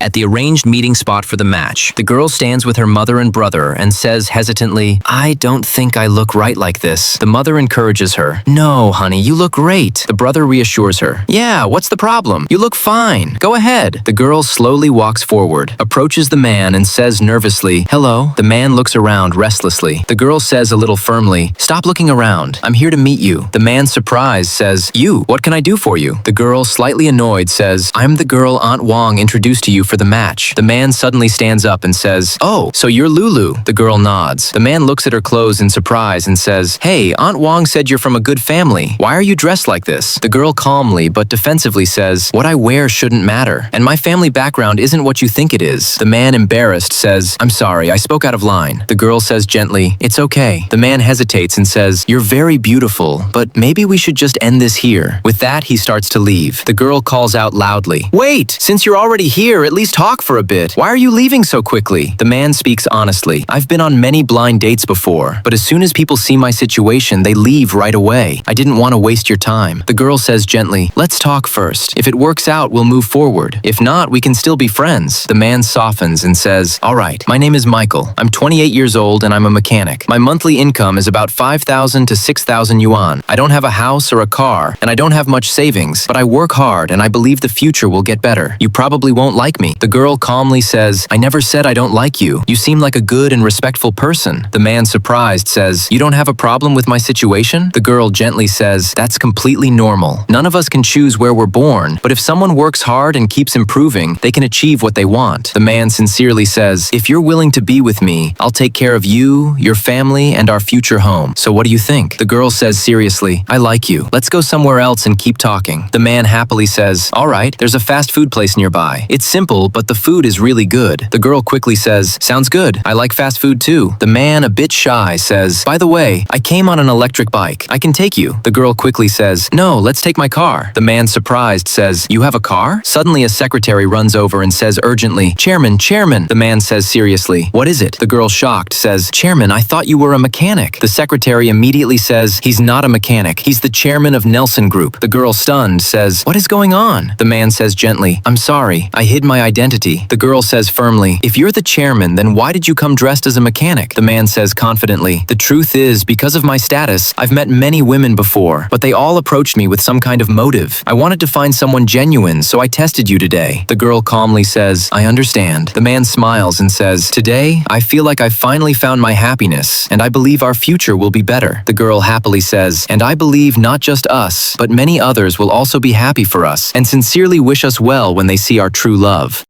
At the arranged meeting spot for the match, the girl stands with her mother and brother and says hesitantly, "I don't think I look right like this." The mother encourages her, "No, honey, you look great." The brother reassures her, "Yeah, what's the problem? You look fine. Go ahead." The girl slowly walks forward, approaches the man and says nervously, "Hello." The man looks around restlessly. The girl says a little firmly, "Stop looking around. I'm here to meet you." The man, surprised, says, "You, what can I do for you?" The girl, slightly annoyed, says, "I'm the girl Aunt Wong introduced to you for the match." The man suddenly stands up and says, "Oh, so you're Lulu." The girl nods. The man looks at her clothes in surprise and says, "Hey, Aunt Wong said you're from a good family. Why are you dressed like this?" The girl calmly but defensively says, "What I wear shouldn't matter, and my family background isn't what you think it is." The man, embarrassed, says, "I'm sorry, I spoke out of line." The girl says gently, "It's okay." The man hesitates and says, "You're very beautiful, but maybe we should just end this here." With that, he starts to leave. The girl calls out loudly, "Wait! Since you're already here, at least talk for a bit. Why are you leaving so quickly?" The man speaks honestly, "I've been on many blind dates before, but as soon as people see my situation, they leave right away. I didn't want to waste your time." The girl says gently, "Let's talk first. If it works out, we'll move forward. If not, we can still be friends." The man softens and says, "All right, my name is Michael. I'm 28 years old and I'm a mechanic. My monthly income is about 5,000 to 6,000 yuan. I don't have a house or a car, and I don't have much savings, but I work hard and I believe the future will get better. You probably won't like me." The girl calmly says, "I never said I don't like you. You seem like a good and respectful person." The man, surprised, says, "You don't have a problem with my situation?" The girl gently says, "That's completely normal. None of us can choose where we're born, but if someone works hard and keeps improving, they can achieve what they want." The man sincerely says, "If you're willing to be with me, I'll take care of you, your family, and our future home. So what do you think?" The girl says seriously, "I like you. Let's go somewhere else and keep talking." The man happily says, "All right, there's a fast food place nearby. It's simple, but the food is really good." The girl quickly says, "Sounds good. I like fast food too." The man, a bit shy, says, "By the way, I came on an electric bike. I can take you." The girl quickly says, "No, let's take my car." The man, surprised, says, "You have a car?" Suddenly a secretary runs over and says urgently, "Chairman, chairman." The man says seriously, "What is it?" The girl, shocked, says, "Chairman, I thought you were a mechanic." The secretary immediately says, "He's not a mechanic. He's the chairman of Nelson Group." The girl, stunned, says, "What is going on?" The man says gently, "I'm sorry. I hid my identity." The girl says firmly, "If you're the chairman, then why did you come dressed as a mechanic?" The man says confidently, "The truth is, because of my status, I've met many women before, but they all approached me with some kind of motive. I wanted to find someone genuine, so I tested you today." The girl calmly says, "I understand." The man smiles and says, "Today, I feel like I've finally found my happiness, and I believe our future will be better." The girl happily says, "And I believe not just us, but many others will also be happy for us, and sincerely wish us well when they see our true love."